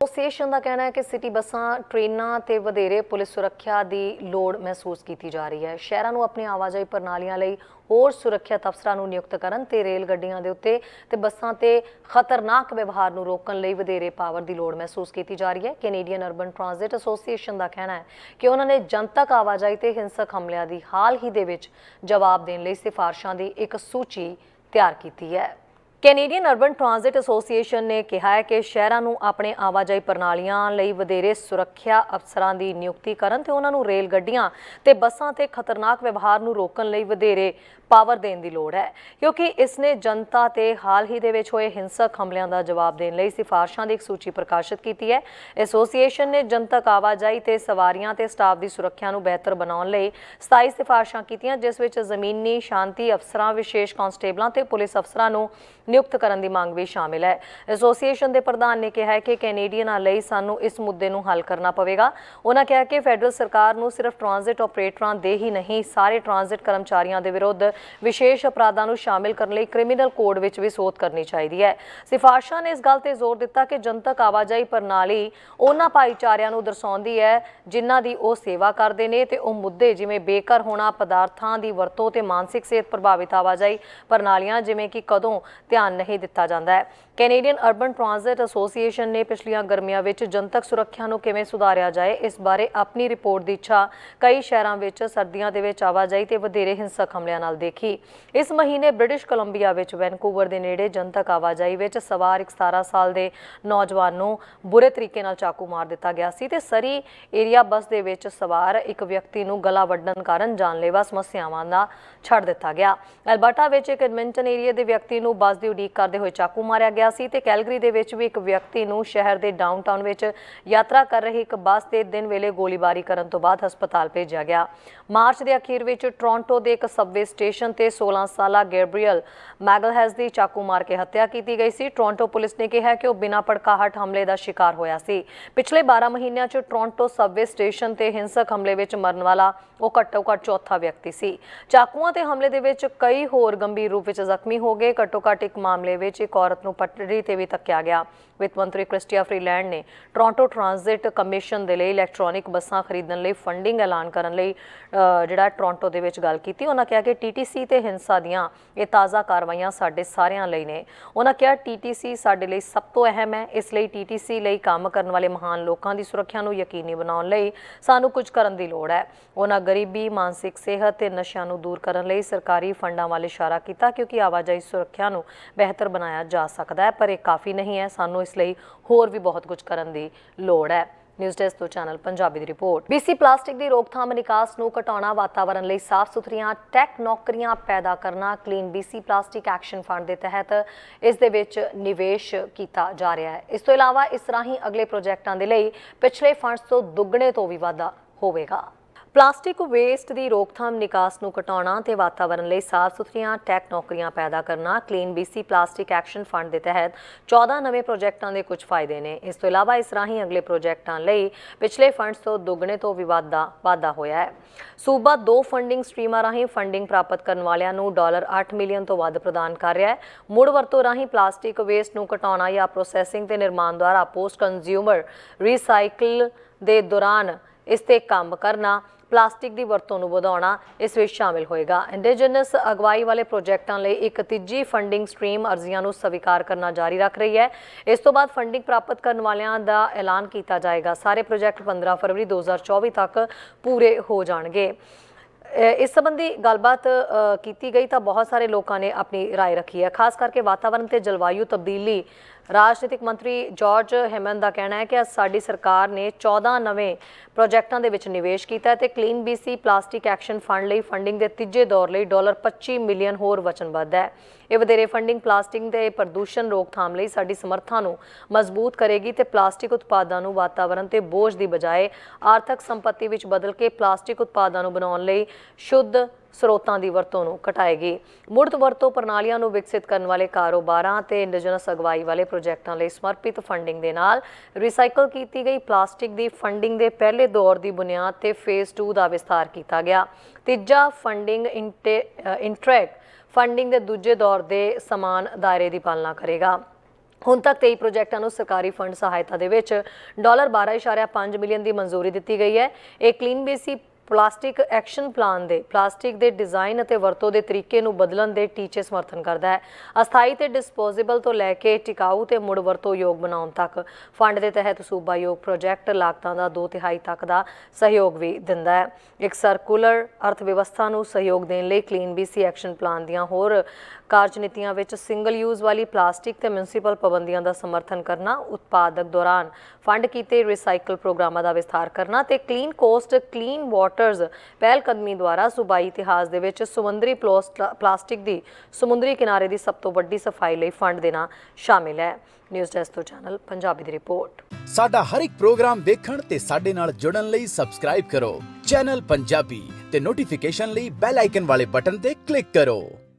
Association ਦਾ ਕਹਿਣਾ ਹੈ ਕਿ ਸਿਟੀ ਬੱਸਾਂ ਟ੍ਰੇਨਾਂ ਤੇ ਵਧੇਰੇ ਪੁਲਿਸ ਸੁਰੱਖਿਆ ਦੀ ਲੋੜ ਮਹਿਸੂਸ ਕੀਤੀ ਜਾ ਰਹੀ ਹੈ। ਸ਼ਹਿਰਾਂ ਨੂੰ ਆਪਣੀ ਆਵਾਜਾਈ ਪ੍ਰਣਾਲੀਆਂ ਲਈ ਹੋਰ ਸੁਰੱਖਿਅਤ ਅਫਸਰਾਂ ਨੂੰ ਨਿਯੁਕਤ ਕਰਨ ਤੇ ਰੇਲ ਗੱਡੀਆਂ ਦੇ ਉੱਤੇ ਤੇ ਬੱਸਾਂ ਤੇ ਖਤਰਨਾਕ ਵਿਵਹਾਰ ਨੂੰ ਰੋਕਣ ਲਈ ਵਧੇਰੇ ਪਾਵਰ ਦੀ ਲੋੜ ਮਹਿਸੂਸ ਕੀਤੀ ਜਾ ਰਹੀ ਹੈ। ਕੈਨੇਡੀਅਨ ਅਰਬਨ ਟ੍ਰਾਂਜ਼ਿਟ ਐਸੋਸੀਏਸ਼ਨ ਦਾ ਕਹਿਣਾ ਹੈ ਕਿ ਉਹਨਾਂ ਨੇ ਜਨਤਕ ਆਵਾਜਾਈ ਤੇ ਹਿੰਸਕ ਹਮਲਿਆਂ ਦੀ ਹਾਲ ਹੀ ਦੇ ਵਿੱਚ ਜਵਾਬ ਦੇਣ ਲਈ ਸਿਫਾਰਸ਼ਾਂ ਦੀ ਇੱਕ ਸੂਚੀ ਤਿਆਰ ਕੀਤੀ ਹੈ। ਕੈਨੇਡੀਅਨ ਅਰਬਨ ਟ੍ਰਾਂਜ਼ਿਟ ਐਸੋਸੀਏਸ਼ਨ ਨੇ ਕਿਹਾ ਹੈ ਕਿ ਸ਼ਹਿਰਾਂ ਨੂੰ ਆਪਣੇ ਆਵਾਜਾਈ ਪ੍ਰਣਾਲੀਆਂ ਲਈ ਵਧੇਰੇ ਸੁਰੱਖਿਆ ਅਫਸਰਾਂ ਦੀ ਨਿਯੁਕਤੀ ਕਰਨ ਤੇ ਉਹਨਾਂ ਨੂੰ ਰੇਲ ਗੱਡੀਆਂ ਤੇ ਬੱਸਾਂ ਤੇ ਖਤਰਨਾਕ ਵਿਵਹਾਰ ਨੂੰ ਰੋਕਣ ਲਈ ਵਧੇਰੇ ਪਾਵਰ ਦੇਣ ਦੀ ਲੋੜ ਹੈ, ਕਿਉਂਕਿ ਇਸ ਨੇ ਜਨਤਾ ਤੇ ਹਾਲ ਹੀ ਦੇ ਵਿੱਚ ਹੋਏ ਹਿੰਸਕ ਹਮਲਿਆਂ ਦਾ ਜਵਾਬ ਦੇਣ ਲਈ ਸਿਫਾਰਸ਼ਾਂ ਦੀ ਇੱਕ ਸੂਚੀ ਪ੍ਰਕਾਸ਼ਿਤ ਕੀਤੀ ਹੈ। ਐਸੋਸੀਏਸ਼ਨ ਨੇ ਜਨਤਕ ਆਵਾਜਾਈ ਤੇ ਸਵਾਰੀਆਂ ਤੇ ਸਟਾਫ ਦੀ ਸੁਰੱਖਿਆ ਨੂੰ ਬਿਹਤਰ ਬਣਾਉਣ ਲਈ 27 ਸਿਫਾਰਸ਼ਾਂ ਕੀਤੀਆਂ, ਜਿਸ ਵਿੱਚ ਜ਼ਮੀਨੀ ਸ਼ਾਂਤੀ ਅਫਸਰਾਂ, ਵਿਸ਼ੇਸ਼ ਕਾਂਸਟੇਬਲਾਂ ਤੇ ਪੁਲਿਸ ਅਫਸਰਾਂ ਨੂੰ ਨਿਯੁਕਤ ਕਰਨ ਦੀ ਮੰਗ ਵੀ ਸ਼ਾਮਿਲ ਹੈ। ਐਸੋਸੀਏਸ਼ਨ ਦੇ ਪ੍ਰਧਾਨ ਨੇ ਕਿਹਾ ਹੈ ਕਿ ਕੈਨੇਡੀਅਨਾਂ ਲਈ ਸਾਨੂੰ ਇਸ ਮੁੱਦੇ ਨੂੰ ਹੱਲ ਕਰਨਾ ਪਵੇਗਾ। ਉਹਨਾਂ ਕਿਹਾ ਕਿ ਫੈਡਰਲ ਸਰਕਾਰ ਨੂੰ ਸਿਰਫ ਟ੍ਰਾਂਜ਼ਿਟ ਆਪਰੇਟਰਾਂ ਦੇ ਹੀ ਨਹੀਂ, ਸਾਰੇ ਟ੍ਰਾਂਜ਼ਿਟ ਕਰਮਚਾਰੀਆਂ ਦੇ ਵਿਰੁੱਧ ਵਿਸ਼ੇਸ਼ ਅਪਰਾਧਾਂ ਨੂੰ ਸ਼ਾਮਿਲ ਕਰਨ ਲਈ ਕ੍ਰਿਮੀਨਲ ਕੋਡ ਵਿੱਚ ਵੀ ਸੋਧ ਕਰਨੀ ਚਾਹੀਦੀ ਹੈ। ਸਿਫਾਰਸ਼ਾਂ ਨੇ ਇਸ ਗੱਲ ਤੇ ਜ਼ੋਰ ਦਿੱਤਾ ਕਿ ਜਨਤਕ ਆਵਾਜਾਈ ਪ੍ਰਣਾਲੀ ਉਹਨਾਂ ਭਾਈਚਾਰਿਆਂ ਨੂੰ ਦਰਸਾਉਂਦੀ ਹੈ ਜਿਨ੍ਹਾਂ ਦੀ ਉਹ ਸੇਵਾ ਕਰਦੇ ਨੇ ਤੇ ਉਹ ਮੁੱਦੇ ਜਿਵੇਂ ਬੇਘਰ ਹੋਣਾ, ਪਦਾਰਥਾਂ ਦੀ ਵਰਤੋਂ ਤੇ ਮਾਨਸਿਕ ਸਿਹਤ ਪ੍ਰਭਾਵਿਤ ਆਵਾਜਾਈ ਪ੍ਰਣਾਲੀਆਂ ਜਿਵੇਂ ਕਿ ਕਦੋਂ ਧਿਆਨ ਨਹੀਂ ਦਿੱਤਾ ਜਾਂਦਾ ਹੈ। ਕੈਨੇਡੀਅਨ ਅਰਬਨ ਟ੍ਰਾਂਜ਼ਿਟ ਐਸੋਸੀਏਸ਼ਨ ਨੇ ਪਿਛਲੀਆਂ ਗਰਮੀਆਂ ਵਿੱਚ ਜਨਤਕ ਸੁਰੱਖਿਆ ਨੂੰ ਕਿਵੇਂ ਸੁਧਾਰਿਆ ਜਾਏ ਇਸ ਬਾਰੇ ਆਪਣੀ ਰਿਪੋਰਟ ਦੀ ਇੱਛਾ ਕਈ ਸ਼ਹਿਰਾਂ ਵਿੱਚ ਸਰਦੀਆਂ ਦੇ ਵਿੱਚ ਆਵਾਜਾਈ ਤੇ ਵਧੇਰੇ ਹਿੰਸਕ ਹਮਲਿਆਂ ਨਾਲ ਦੇਖੀ। ਇਸ ਮਹੀਨੇ ਬ੍ਰਿਟਿਸ਼ ਕੋਲੰਬੀਆ ਵਿੱਚ ਵੈਨਕੂਵਰ ਦੇ ਨੇੜੇ ਜਨਤਕ ਆਵਾਜਾਈ ਵਿੱਚ ਸਵਾਰ ਇੱਕ 17 ਸਾਲ ਦੇ ਨੌਜਵਾਨ ਨੂੰ ਬੁਰੇ ਤਰੀਕੇ ਨਾਲ ਚਾਕੂ ਮਾਰ ਦਿੱਤਾ ਗਿਆ ਸੀ ਤੇ ਸਰੀ ਏਰੀਆ ਬੱਸ ਦੇ ਵਿੱਚ ਸਵਾਰ ਇੱਕ ਵਿਅਕਤੀ ਨੂੰ ਗਲਾ ਵੱਢਣ ਕਾਰਨ ਜਾਨਲੇਵਾ ਸਮੱਸਿਆਵਾਂ ਦਾ ਛੱਡ ਦਿੱਤਾ ਗਿਆ। ਐਲਬਰਟਾ ਵਿੱਚ ਇੱਕ ਐਡਮਿੰਟਨ ਏਰੀਆ ਦੇ ਵਿਅਕਤੀ ਨੂੰ ਬੱਸ ਦੀ ਉਡੀਕ ਕਰਦੇ ਹੋਏ ਚਾਕੂ ਮਾਰਿਆ ਗਿਆ ਸੀ ਤੇ ਕੈਲਗਰੀ ਦੇ ਵਿੱਚ ਵੀ ਇੱਕ ਵਿਅਕਤੀ ਨੂੰ ਸ਼ਹਿਰ ਦੇ ਡਾਊਨਟਾਊਨ ਵਿੱਚ ਯਾਤਰਾ ਕਰ ਰਹੀ ਇੱਕ ਬੱਸ ਤੇ ਦਿਨ ਵੇਲੇ ਗੋਲੀਬਾਰੀ ਕਰਨ ਤੋਂ ਬਾਅਦ ਹਸਪਤਾਲ ਭੇਜਿਆ ਗਿਆ। ਮਾਰਚ ਦੇ ਅਖੀਰ ਵਿੱਚ ਟੋਰਾਂਟੋ ਦੇ ਇੱਕ ਸਬਵੇ ਸਟੇਸ਼ਨ ਤੇ 16 ਸਾਲਾ ਗੈਬਰੀਅਲ ਮੈਗਲਹੈਸ ਦੀ ਚਾਕੂ ਮਾਰ ਕੇ ਹੱਤਿਆ ਕੀਤੀ ਗਈ ਸੀ। ਟੋਰਾਂਟੋ ਪੁਲਿਸ ਨੇ ਕਿਹਾ ਕਿ ਉਹ ਬਿਨਾਂ ਭੜਕਾਹਟ ਹਮਲੇ ਦਾ ਸ਼ਿਕਾਰ ਹੋਇਆ ਸੀ। ਪਿਛਲੇ 12 ਮਹੀਨਿਆਂ 'ਚ ਟੋਰਾਂਟੋ ਸਬਵੇ ਸਟੇਸ਼ਨ ਤੇ ਹਿੰਸਕ ਹਮਲੇ ਵਿੱਚ ਮਰਨ ਵਾਲਾ ਉਹ ਘੱਟੋ-ਘੱਟ ਚੌਥਾ ਵਿਅਕਤੀ ਸੀ। ਚਾਕੂਆਂ ਤੇ ਹਮਲੇ ਦੇ ਵਿੱਚ ਕਈ ਹੋਰ ਗੰਭੀਰ ਰੂਪ ਵਿੱਚ ਜ਼ਖਮੀ ਹੋ ਗਏ। ਘੱਟੋ-ਘੱਟ ਇੱਕ ਮਾਮਲੇ ਵਿੱਚ ਇੱਕ ਔਰਤ ਨੂੰ ਪਟੜੀ ਤੇ ਵੀ ਧੱਕਿਆ ਗਿਆ। ਵਿੱਤ ਮੰਤਰੀ ਕ੍ਰਿਸਟੀਆ ਫਰੀਲੈਂਡ ਨੇ ਟੋਰਾਂਟੋ ਟ੍ਰਾਂਜ਼ਿਟ ਕਮਿਸ਼ਨ ਦੇ ਲਈ ਇਲੈਕਟ੍ਰੋਨਿਕ ਬੱਸਾਂ ਖਰੀਦਣ ਲਈ ਫੰਡਿੰਗ ਐਲਾਨ ਕਰਨ ਲਈ ਜਿਹੜਾ ਟੋਰਾਂਟੋ ਦੇ ਵਿੱਚ ਗੱਲ ਕੀਤੀ। ਉਹਨਾਂ ਕਿਹਾ ਕਿ TTC ਤੇ ਹਿੰਸਾ ਦੀਆਂ ਇਹ ਤਾਜ਼ਾ ਕਾਰਵਾਈਆਂ ਸਾਡੇ ਸਾਰਿਆਂ ਲਈ ਨੇ। ਉਹਨਾਂ ਕਿਹਾ TTC ਸਾਡੇ ਲਈ ਸਭ ਤੋਂ ਅਹਿਮ ਹੈ, ਇਸ ਲਈ TTC ਲਈ ਕੰਮ ਕਰਨ ਵਾਲੇ ਮਹਾਨ ਲੋਕਾਂ ਦੀ ਸੁਰੱਖਿਆ ਨੂੰ ਯਕੀਨੀ ਬਣਾਉਣ ਲਈ ਸਾਨੂੰ ਕੁਝ ਕਰਨ ਦੀ ਲੋੜ ਹੈ। ਉਹਨਾਂ ਗਰੀਬੀ, ਮਾਨਸਿਕ ਸਿਹਤ ਤੇ ਨਸ਼ਿਆਂ ਨੂੰ ਦੂਰ ਕਰਨ ਲਈ ਸਰਕਾਰੀ ਫੰਡਾਂ ਵੱਲ ਇਸ਼ਾਰਾ ਕੀਤਾ, ਕਿਉਂਕਿ ਆਵਾਜਾਈ ਸੁਰੱਖਿਆ ਨੂੰ ਬਿਹਤਰ ਬਣਾਇਆ ਜਾ ਸਕਦਾ ਹੈ, ਪਰ ਇਹ ਕਾਫੀ ਨਹੀਂ ਹੈ। ਸਾਨੂੰ ਇਸ ਲਈ ਹੋਰ ਵੀ ਬਹੁਤ ਕੁਝ ਕਰਨ ਦੀ ਲੋੜ ਹੈ। ਨਿਊਜ਼ ਡੈਸਕ ਤੋਂ ਚੈਨਲ ਪੰਜਾਬੀ ਦੀ ਰਿਪੋਰਟ। BC ਪਲਾਸਟਿਕ ਦੀ ਰੋਕਥਾਮ ਨਿਕਾਸ ਨੂੰ ਘਟਾਉਣਾ, ਵਾਤਾਵਰਣ ਲਈ ਸਾਫ਼ ਸੁਥਰੀਆਂ ਟੈਕ ਨੌਕਰੀਆਂ ਪੈਦਾ ਕਰਨਾ। Clean BC plastic action fund ਦੇ ਤਹਿਤ ਇਸ ਦੇ ਵਿੱਚ ਨਿਵੇਸ਼ ਕੀਤਾ ਜਾ ਰਿਹਾ ਹੈ। ਇਸ ਤੋਂ ਇਲਾਵਾ ਇਸ ਰਾਹੀਂ ਅਗਲੇ ਪ੍ਰੋਜੈਕਟਾਂ ਦੇ ਲਈ ਪਿਛਲੇ ਫੰਡਸ ਤੋਂ ਦੁੱਗਣੇ ਤੋਂ ਵੀ ਵਾਧਾ ਹੋਵੇਗਾ। ਪਲਾਸਟਿਕ ਵੇਸਟ ਦੀ ਰੋਕਥਾਮ, ਨਿਕਾਸ ਨੂੰ ਘਟਾਉਣਾ ਤੇ ਵਾਤਾਵਰਣ ਲਈ ਸਾਫ਼ ਸੁਥਰੀਆਂ ਟੈਕ ਨੌਕਰੀਆਂ ਪੈਦਾ ਕਰਨਾ। Clean BC plastic action fund ਦੇ ਤਹਿਤ 14 ਨਵੇਂ ਪ੍ਰੋਜੈਕਟਾਂ ਦੇ ਕੁਝ ਫਾਇਦੇ ਨੇ। ਇਸ ਤੋਂ ਇਲਾਵਾ ਇਸ ਰਾਹੀਂ ਅਗਲੇ ਪ੍ਰੋਜੈਕਟਾਂ ਲਈ ਪਿਛਲੇ ਫੰਡਸ ਤੋਂ ਦੁੱਗਣੇ ਤੋਂ ਵੀ ਵਾਧਾ ਹੋਇਆ ਹੈ। ਸੂਬਾ 2 ਫੰਡਿੰਗ ਸਟਰੀਮਾਂ ਰਾਹੀਂ ਫੰਡਿੰਗ ਪ੍ਰਾਪਤ ਕਰਨ ਵਾਲਿਆਂ ਨੂੰ $8 ਮਿਲੀਅਨ ਤੋਂ ਵੱਧ ਪ੍ਰਦਾਨ ਕਰ ਰਿਹਾ ਹੈ। ਮੁੜ ਵਰਤੋਂ ਰਾਹੀਂ ਪਲਾਸਟਿਕ ਵੇਸਟ ਨੂੰ ਘਟਾਉਣਾ ਜਾਂ ਪ੍ਰੋਸੈਸਿੰਗ ਤੇ ਨਿਰਮਾਣ ਦੁਆਰਾ ਪੋਸਟ ਕੰਜ਼ਿਊਮਰ ਰੀਸਾਈਕਲ ਦੇ ਦੌਰਾਨ ਇਸ ਤੇ ਕੰਮ ਕਰਨਾ, ਪਲਾਸਟਿਕ ਦੀ ਵਰਤੋਂ ਨੂੰ ਵਧਾਉਣਾ ਇਸ ਵਿੱਚ ਸ਼ਾਮਿਲ ਹੋਏਗਾ। ਇੰਡੀਜਨਸ ਅਗਵਾਈ ਵਾਲੇ ਪ੍ਰੋਜੈਕਟਾਂ ਲਈ ਇੱਕ ਤੀਜੀ ਫੰਡਿੰਗ ਸਟਰੀਮ ਅਰਜ਼ੀਆਂ ਨੂੰ ਸਵੀਕਾਰ ਕਰਨਾ ਜਾਰੀ ਰੱਖ ਰਹੀ ਹੈ। ਇਸ ਤੋਂ ਬਾਅਦ ਫੰਡਿੰਗ ਪ੍ਰਾਪਤ ਕਰਨ ਵਾਲਿਆਂ ਦਾ ਐਲਾਨ ਕੀਤਾ ਜਾਏਗਾ। ਸਾਰੇ ਪ੍ਰੋਜੈਕਟ 15 ਫਰਵਰੀ 2024 ਤੱਕ ਪੂਰੇ ਹੋ ਜਾਣਗੇ। ਇਸ ਸੰਬੰਧੀ ਗੱਲਬਾਤ ਕੀਤੀ ਗਈ ਤਾਂ ਬਹੁਤ ਸਾਰੇ ਲੋਕਾਂ ਨੇ ਆਪਣੀ ਰਾਏ ਰੱਖੀ ਹੈ। ਖਾਸ ਕਰਕੇ ਵਾਤਾਵਰਣ ਤੇ ਜਲਵਾਯੂ ਤਬਦੀਲੀ ਰਾਜਨੀਤਿਕ ਮੰਤਰੀ ਜਾਰਜ ਹੈਮਨ ਦਾ ਕਹਿਣਾ ਹੈ ਕਿ ਸਾਡੀ ਸਰਕਾਰ ਨੇ 14 ਨਵੇਂ ਪ੍ਰੋਜੈਕਟਾਂ ਦੇ ਵਿੱਚ ਨਿਵੇਸ਼ ਕੀਤਾ ਤੇ clean BC plastic action fund ਲਈ ਫੰਡਿੰਗ ਦੇ ਤੀਜੇ ਦੌਰ ਲਈ $25 ਮਿਲੀਅਨ ਹੋਰ ਵਚਨਬੱਧ ਹੈ। ਇਹ ਵਧੇਰੇ ਫੰਡਿੰਗ ਪਲਾਸਟਿਕ ਦੇ ਪ੍ਰਦੂਸ਼ਣ ਰੋਕਥਾਮ ਲਈ ਸਾਡੀ ਸਮਰੱਥਾ ਨੂੰ ਮਜ਼ਬੂਤ ਕਰੇਗੀ ਤੇ ਪਲਾਸਟਿਕ ਉਤਪਾਦਾਂ ਨੂੰ ਵਾਤਾਵਰਣ ਤੇ ਬੋਝ ਦੀ ਬਜਾਏ ਆਰਥਿਕ ਸੰਪਤੀ ਵਿੱਚ ਬਦਲ ਕੇ ਪਲਾਸਟਿਕ ਉਤਪਾਦਾਂ ਨੂੰ ਬਣਾਉਣ ਲਈ ਸ਼ੁੱਧ ਸਰੋਤਾਂ ਦੀ ਵਰਤੋਂ ਨੂੰ ਘਟਾਏਗੀ। ਮੁੜ ਵਰਤੋਂ ਪ੍ਰਣਾਲੀਆਂ ਨੂੰ ਵਿਕਸਿਤ ਕਰਨ ਵਾਲੇ ਕਾਰੋਬਾਰਾਂ ਤੇ ਇੰਡੀਜਨਸ ਅਗਵਾਈ ਵਾਲੇ ਪ੍ਰੋਜੈਕਟਾਂ ਲਈ ਸਮਰਪਿਤ ਫੰਡਿੰਗ ਦੇ ਨਾਲ ਰੀਸਾਈਕਲ ਕੀਤੀ ਗਈ ਪਲਾਸਟਿਕ ਦੀ ਫੰਡਿੰਗ ਦੇ ਪਹਿਲੇ ਦੌਰ ਦੀ ਬੁਨਿਆਦ ਤੇ ਫੇਜ਼ 2 ਦਾ ਵਿਸਤਾਰ ਕੀਤਾ ਗਿਆ। ਤੀਜਾ ਫੰਡਿੰਗ ਇੰਟਰੈਕ ਫੰਡਿੰਗ ਦੇ ਦੂਜੇ ਦੌਰ ਦੇ ਸਮਾਨ ਦਾਇਰੇ ਦੀ ਪਾਲਣਾ ਕਰੇਗਾ। ਹੁਣ ਤੱਕ 23 ਪ੍ਰੋਜੈਕਟਾਂ ਨੂੰ ਸਰਕਾਰੀ ਫੰਡ ਸਹਾਇਤਾ ਦੇ ਵਿੱਚ $12.5 ਮਿਲੀਅਨ ਦੀ ਮਨਜ਼ੂਰੀ ਦਿੱਤੀ ਗਈ ਹੈ। ਇਹ clean BC plastic action plan ਦੇ ਪਲਾਸਟਿਕ ਦੇ ਡਿਜ਼ਾਈਨ ਅਤੇ ਵਰਤੋਂ ਦੇ ਤਰੀਕੇ ਨੂੰ ਬਦਲਣ ਦੇ ਟੀਚੇ ਸਮਰਥਨ ਕਰਦਾ ਹੈ। ਅਸਥਾਈ ਤੇ ਡਿਸਪੋਜ਼ੇਬਲ ਤੋਂ ਲੈ ਕੇ ਟਿਕਾਊ ਤੇ ਮੁੜ ਵਰਤੋਂ ਯੋਗ ਬਣਾਉਣ ਤੱਕ ਫੰਡ ਦੇ ਤਹਿਤ ਸੂਬਾ ਯੋਗ ਪ੍ਰੋਜੈਕਟ ਲਾਗਤਾਂ ਦਾ 2/3 ਤੱਕ ਦਾ ਸਹਿਯੋਗ ਵੀ ਦਿੰਦਾ ਹੈ। ਇੱਕ ਸਰਕੂਲਰ ਅਰਥ ਵਿਵਸਥਾ ਨੂੰ ਸਹਿਯੋਗ ਦੇਣ ਲਈ ਕਲੀਨ ਬੀਸੀ ਐਕਸ਼ਨ ਪਲਾਨ ਦੀਆਂ ਹੋਰ ਕਾਰਜਨੀਤੀਆਂ ਵਿੱਚ ਸਿੰਗਲ ਯੂਜ਼ ਵਾਲੀ ਪਲਾਸਟਿਕ ਤੇ ਮਿਊਨਿਸਪਲ ਪਾਬੰਦੀਆਂ ਦਾ ਸਮਰਥਨ ਕਰਨਾ, ਉਤਪਾਦਕ ਦੌਰਾਨ ਫੰਡ ਕੀਤੇ ਰੀਸਾਈਕਲ ਪ੍ਰੋਗਰਾਮਾਂ ਦਾ ਵਿਸਥਾਰ ਕਰਨਾ ਤੇ ਕਲੀਨ ਕੋਸਟ ਕਲੀਨ ਵਾਟਰਜ਼ ਪਹਿਲ ਕਦਮੀ ਦੁਆਰਾ ਸੂਬਾਈ ਇਤਿਹਾਸ ਦੇ ਵਿੱਚ ਸਮੁੰਦਰੀ ਪਲਾਸਟਿਕ ਦੀ ਸਮੁੰਦਰੀ ਕਿਨਾਰੇ ਦੀ ਸਭ ਤੋਂ ਵੱਡੀ ਸਫਾਈ ਲਈ ਫੰਡ ਦੇਣਾ ਸ਼ਾਮਿਲ ਹੈ। ਨਿਊਜ਼ ਡੈਸਕ ਤੋਂ ਚੈਨਲ ਪੰਜਾਬੀ ਦੀ ਰਿਪੋਰਟ। ਸਾਡਾ ਹਰ ਇੱਕ ਪ੍ਰੋਗਰਾਮ ਦੇਖਣ ਤੇ ਸਾਡੇ ਨਾਲ ਜੁੜਨ ਲਈ ਸਬਸਕ੍ਰਾਈਬ ਕਰੋ ਚੈਨਲ ਪੰਜਾਬੀ ਤੇ ਨੋਟੀਫਿਕੇਸ਼ਨ ਲਈ ਬੈਲ ਆਈਕਨ ਵਾਲੇ ਬਟਨ ਤੇ ਕਲਿੱਕ ਕਰੋ।